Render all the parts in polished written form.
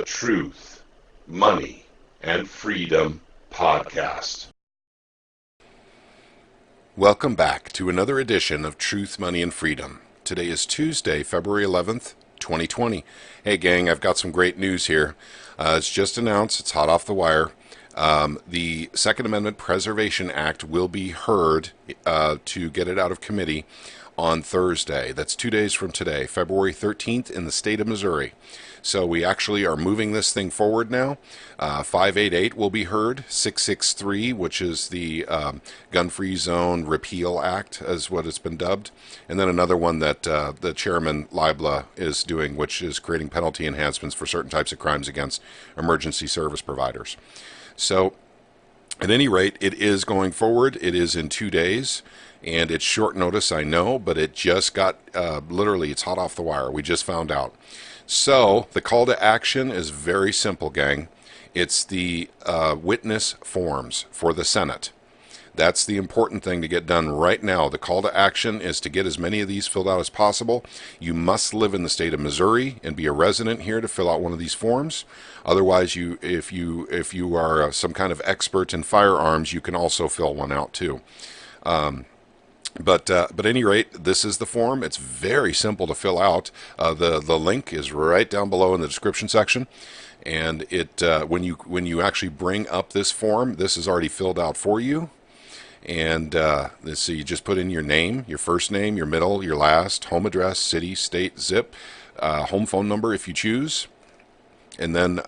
Truth, Money, and Freedom podcast. Welcome back to another edition of Truth, Money, and Freedom. Today is Tuesday, February 11th, 2020. Hey gang, I've got some great news here. It's just announced, it's hot off the wire. The Second Amendment Preservation Act will be heard to get it out of committee on Thursday. That's 2 days from today, February 13th in the state of Missouri. So we actually are moving this thing forward now. 588 will be heard. 663, which is the Gun-Free Zone Repeal Act, is what it's been dubbed. And then another one that the Chairman Leibla is doing, which is creating penalty enhancements for certain types of crimes against emergency service providers. So at any rate, it is going forward. It is in 2 days. And it's short notice, I know, but it just got, literally, it's hot off the wire. We just found out. So the call to action is very simple, gang. It's the witness forms for the Senate. That's the important thing to get done right now. The call to action is to get as many of these filled out as possible. You must live in the state of Missouri and be a resident here to fill out one of these forms. Otherwise, if you are some kind of expert in firearms, you can also fill one out too. But at any rate, this is the form. It's very simple to fill out. The link is right down below in the description section, and it when you actually bring up this form, this is already filled out for you. And so you just put in your name, your first name, your middle, your last, home address, city, state, zip, home phone number if you choose. And then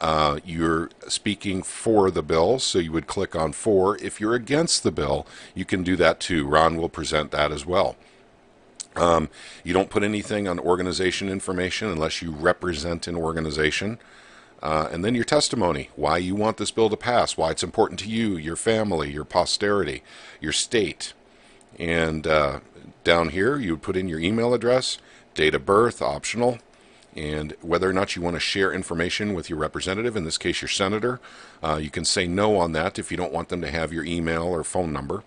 you're speaking for the bill, so you would click on for. If you're against the bill, you can do that too. Ron will present that as well. You don't put anything on organization information unless you represent an organization. And then your testimony, why you want this bill to pass, why it's important to you, your family, your posterity, your state. And down here, you would put in your email address, date of birth, optional, and whether or not you want to share information with your representative, in this case your senator. You can say no on that if you don't want them to have your email or phone number.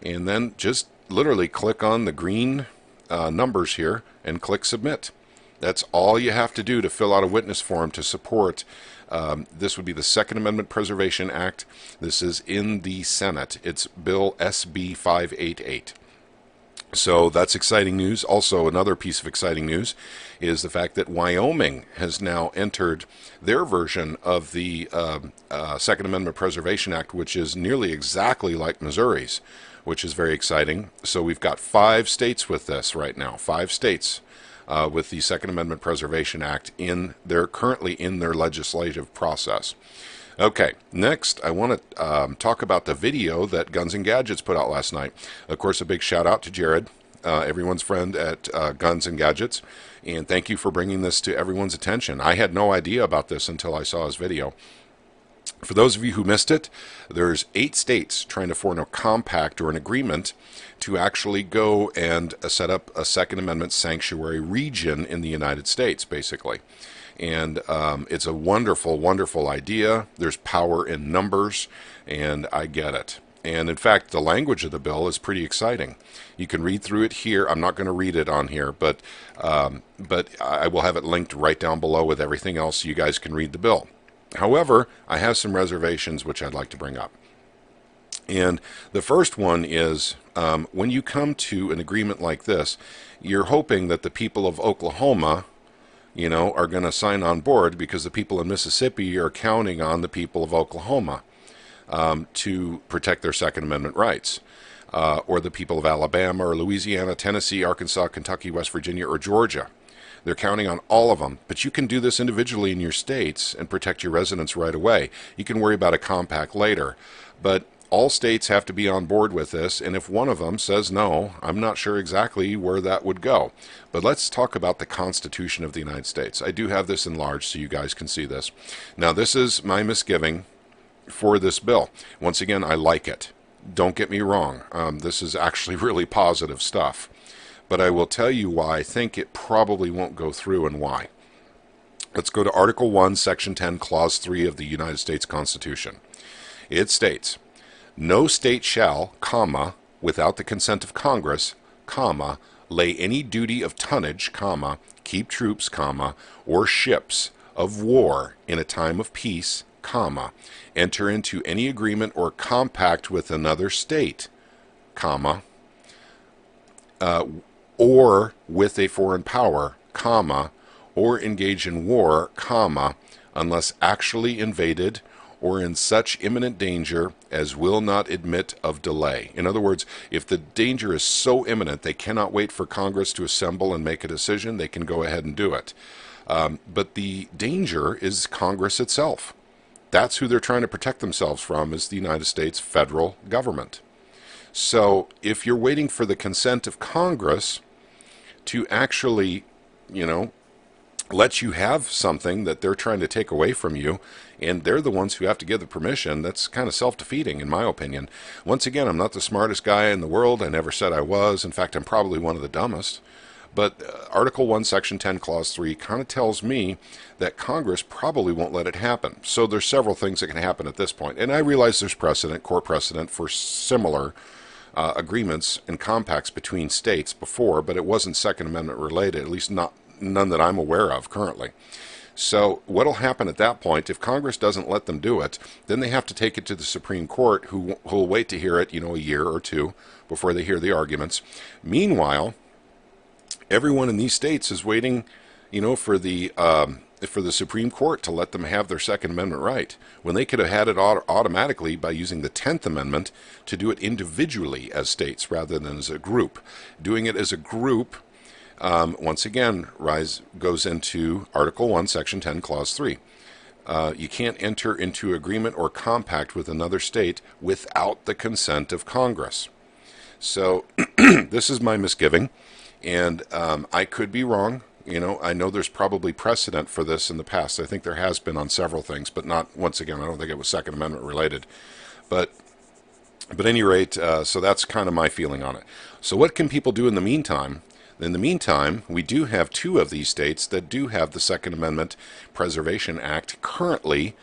And then just literally click on the green numbers here and click submit. That's all you have to do to fill out a witness form to support. This would be the Second Amendment Preservation Act. This is in the Senate. It's Bill SB 588. So that's exciting news. Also, another piece of exciting news is the fact that Wyoming has now entered their version of the Second Amendment Preservation Act, which is nearly exactly like Missouri's, which is very exciting. So we've got 5 states with this right now, 5 states with the Second Amendment Preservation Act they're currently in their legislative process. Okay, next I want to talk about the video that Guns and Gadgets put out last night. Of course, a big shout out to Jared, everyone's friend at Guns and Gadgets, and thank you for bringing this to everyone's attention. I had no idea about this until I saw his video. For those of you who missed it, there's 8 states trying to form a compact or an agreement to actually go and set up a Second Amendment sanctuary region in the United States, basically. And it's a wonderful, wonderful idea. There's power in numbers, and I get it. And in fact, the language of the bill is pretty exciting. You can read through it here. I'm not going to read it on here, but I will have it linked right down below with everything else so you guys can read the bill. However, I have some reservations which I'd like to bring up. And the first one is when you come to an agreement like this, you're hoping that the people of Oklahoma are going to sign on board, because the people in Mississippi are counting on the people of Oklahoma to protect their Second Amendment rights, or the people of Alabama or Louisiana, Tennessee, Arkansas, Kentucky, West Virginia, or Georgia. They're counting on all of them, but you can do this individually in your states and protect your residents right away. You can worry about a compact later, but all states have to be on board with this, and if one of them says no, I'm not sure exactly where that would go. But let's talk about the Constitution of the United States. I do have this enlarged so you guys can see this. Now, this is my misgiving for this bill. Once again, I like it. Don't get me wrong. This is actually really positive stuff. But I will tell you why I think it probably won't go through and why. Let's go to Article 1, Section 10, Clause 3 of the United States Constitution. It states, "No state shall, comma, without the consent of Congress, comma, lay any duty of tonnage, comma, keep troops, comma, or ships of war in a time of peace, comma, enter into any agreement or compact with another state, comma, or with a foreign power, comma, or engage in war, comma, unless actually invaded or in such imminent danger as will not admit of delay. In other words, if the danger is so imminent they cannot wait for Congress to assemble and make a decision, they can go ahead and do it. But the danger is Congress itself. That's who they're trying to protect themselves from, is the United States federal government. So if you're waiting for the consent of Congress to actually, let you have something that they're trying to take away from you, and they're the ones who have to give the permission, that's kind of self-defeating, in my opinion. Once again, I'm not the smartest guy in the world. I never said I was. In fact, I'm probably one of the dumbest. But Article 1, Section 10, Clause 3 kind of tells me that Congress probably won't let it happen. So there's several things that can happen at this point. And I realize there's precedent, court precedent, for similar agreements and compacts between states before, but it wasn't Second Amendment related, at least none that I'm aware of currently. So what'll happen at that point, if Congress doesn't let them do it, then they have to take it to the Supreme Court, who'll wait to hear it, a year or two before they hear the arguments. Meanwhile, everyone in these states is waiting, for the Supreme Court to let them have their Second Amendment right, when they could have had it automatically by using the 10th Amendment to do it individually as states rather than as a group. Doing it as a group, once again, goes into Article 1, Section 10, Clause 3. You can't enter into agreement or compact with another state without the consent of Congress. So this is my misgiving, and I could be wrong. I know there's probably precedent for this in the past. I think there has been on several things, but not, once again, I don't think it was Second Amendment related. But at any rate, so that's kind of my feeling on it. So what can people do in the meantime? In the meantime, we do have two of these states that do have the Second Amendment Preservation Act currently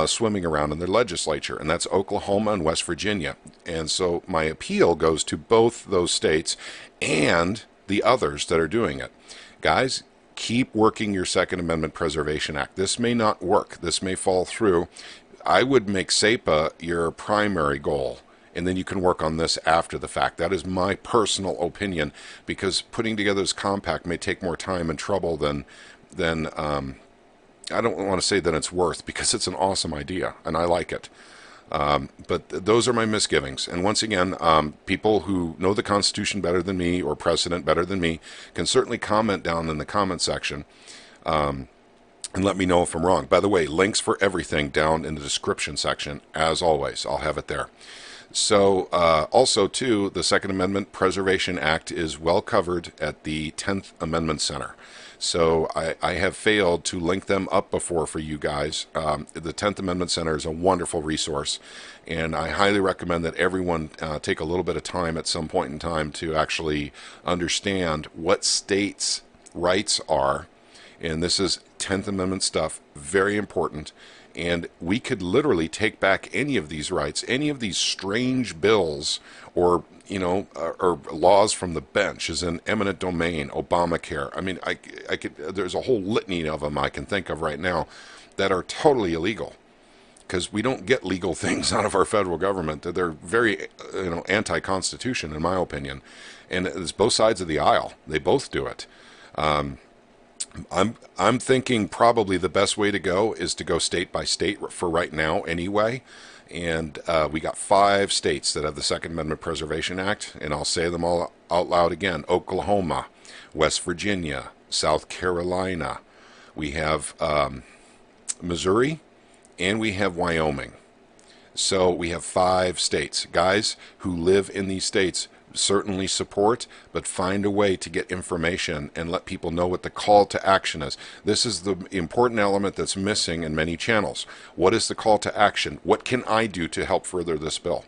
swimming around in their legislature, and that's Oklahoma and West Virginia. And so my appeal goes to both those states and the others that are doing it. Guys, keep working your Second Amendment Preservation Act. This may not work. This may fall through. I would make SAPA your primary goal, and then you can work on this after the fact. That is my personal opinion, because putting together this compact may take more time and trouble than I don't want to say that it's worth, because it's an awesome idea, and I like it. But those are my misgivings. And once again, people who know the Constitution better than me or precedent better than me can certainly comment down in the comment section and let me know if I'm wrong. By the way, links for everything down in the description section, as always. I'll have it there. So also, too, the Second Amendment Preservation Act is well covered at the 10th Amendment Center. So I have failed to link them up before for you guys. The 10th Amendment Center is a wonderful resource, and I highly recommend that everyone take a little bit of time at some point in time to actually understand what states' rights are. And this is 10th Amendment stuff, very important. And we could literally take back any of these rights, any of these strange bills or laws from the bench, as in eminent domain, Obamacare. I mean, I could. There's a whole litany of them I can think of right now that are totally illegal, because we don't get legal things out of our federal government. They're very, anti-constitution, in my opinion. And it's both sides of the aisle. They both do it. I'm thinking probably the best way to go is to go state by state for right now anyway. And we got 5 states that have the Second Amendment Preservation Act, and I'll say them all out loud again: Oklahoma, West Virginia, South Carolina. We have Missouri, and we have Wyoming. So we have 5 states. Guys who live in these states, certainly support, but find a way to get information and let people know what the call to action is. This is the important element that's missing in many channels. What is the call to action? What can I do to help further this bill?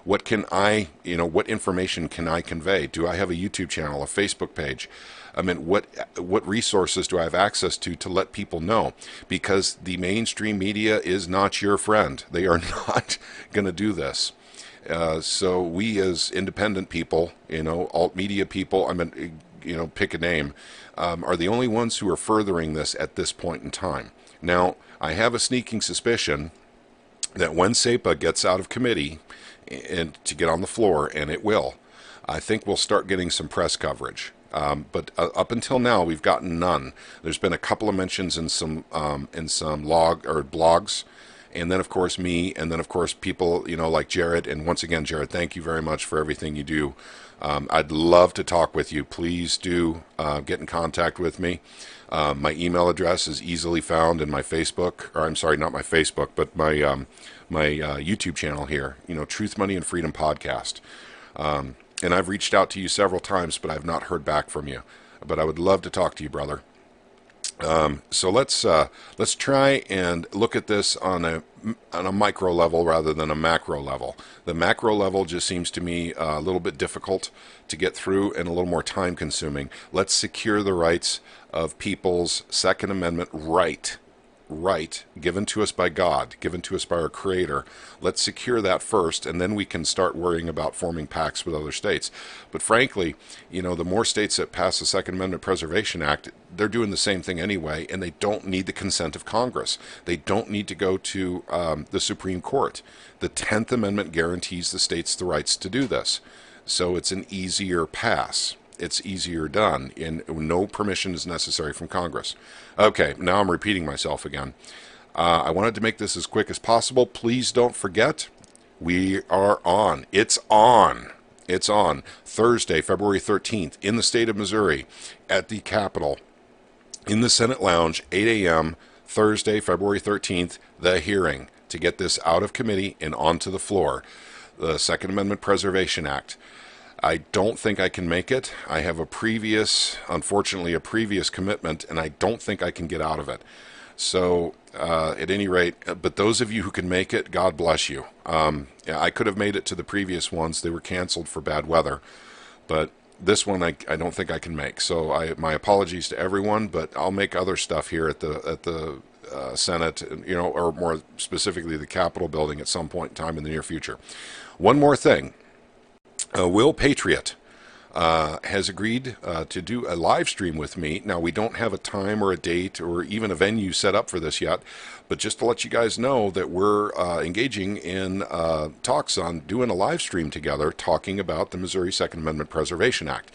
What can I, what information can I convey? Do I have a YouTube channel, a Facebook page? I mean, what resources do I have access to let people know? Because the mainstream media is not your friend. They are not going to do this. So we as independent people, alt media people, pick a name, are the only ones who are furthering this at this point in time. Now, I have a sneaking suspicion that when SAPA gets out of committee and to get on the floor, and it will, I think we'll start getting some press coverage. But up until now, we've gotten none. There's been a couple of mentions in some log or blogs, and then of course me, and then of course people like Jared. And once again, Jared, thank you very much for everything you do. I'd love to talk with you. Please do get in contact with me. My email address is easily found in my Facebook, or I'm sorry, not my Facebook, but my YouTube channel here. Truth, Money, and Freedom podcast. And I've reached out to you several times, but I've not heard back from you. But I would love to talk to you, brother. So let's try and look at this on a micro level rather than a macro level. The macro level just seems to me a little bit difficult to get through and a little more time consuming. Let's secure the rights of people's Second Amendment right given to us by God, given to us by our Creator. Let's secure that first, and then we can start worrying about forming pacts with other states. But frankly, the more states that pass the Second Amendment Preservation Act, they're doing the same thing anyway, and they don't need the consent of Congress. They don't need to go to the Supreme Court. The 10th Amendment guarantees the states the rights to do this. So it's an easier pass. It's easier done, and no permission is necessary from Congress. Okay, now I'm repeating myself again. I wanted to make this as quick as possible. Please don't forget, we are on. It's on. It's on Thursday, February 13th, in the state of Missouri, at the Capitol, in the Senate Lounge, 8 a.m., Thursday, February 13th, the hearing to get this out of committee and onto the floor, the Second Amendment Preservation Act. I don't think I can make it. I have unfortunately, a previous commitment, and I don't think I can get out of it. So, at any rate, but those of you who can make it, God bless you. I could have made it to the previous ones. They were canceled for bad weather. But this one, I don't think I can make. So, my apologies to everyone, but I'll make other stuff here at the Senate, or more specifically the Capitol building at some point in time in the near future. One more thing. Will Patriot has agreed to do a live stream with me. Now, we don't have a time or a date or even a venue set up for this yet, but just to let you guys know that we're engaging in talks on doing a live stream together talking about the Missouri Second Amendment Preservation Act.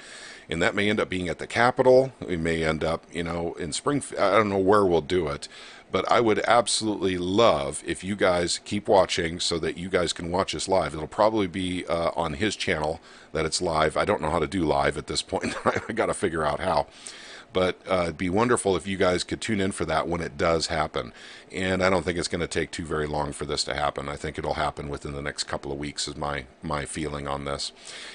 And that may end up being at the Capitol. We may end up, in Springfield. I don't know where we'll do it. But I would absolutely love if you guys keep watching so that you guys can watch us live. It'll probably be on his channel that it's live. I don't know how to do live at this point. I got to figure out how. But it'd be wonderful if you guys could tune in for that when it does happen. And I don't think it's going to take too very long for this to happen. I think it'll happen within the next couple of weeks is my feeling on this.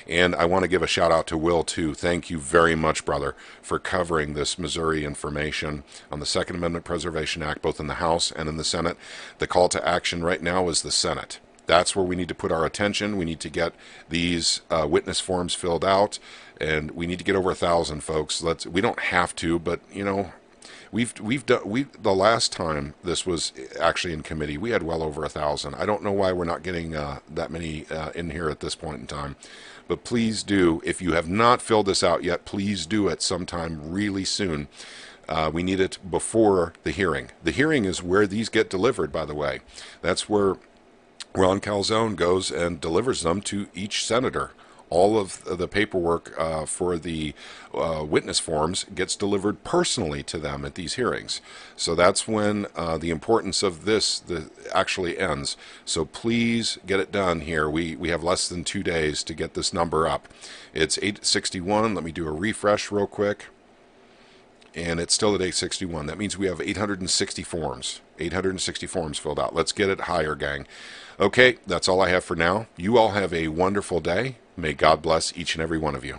And I want to give a shout out to Will, too. Thank you very much, brother, for covering this Missouri information on the Second Amendment Preservation Act, both in the House and in the Senate. The call to action right now is the Senate. That's where we need to put our attention. We need to get these witness forms filled out, and we need to get over 1,000 folks. We don't have to, but the last time this was actually in committee, we had well over 1,000. I don't know why we're not getting that many in here at this point in time. But please do, if you have not filled this out yet, please do it sometime really soon. We need it before the hearing. The hearing is where these get delivered, by the way. That's where Ron Calzone goes and delivers them to each senator. All of the paperwork for the witness forms gets delivered personally to them at these hearings. So that's when the importance of this actually ends. So please get it done here. We have less than 2 days to get this number up. It's 861. Let me do a refresh real quick. And it's still at 861. That means we have 860 forms. 860 forms filled out. Let's get it higher, gang. Okay, that's all I have for now. You all have a wonderful day. May God bless each and every one of you.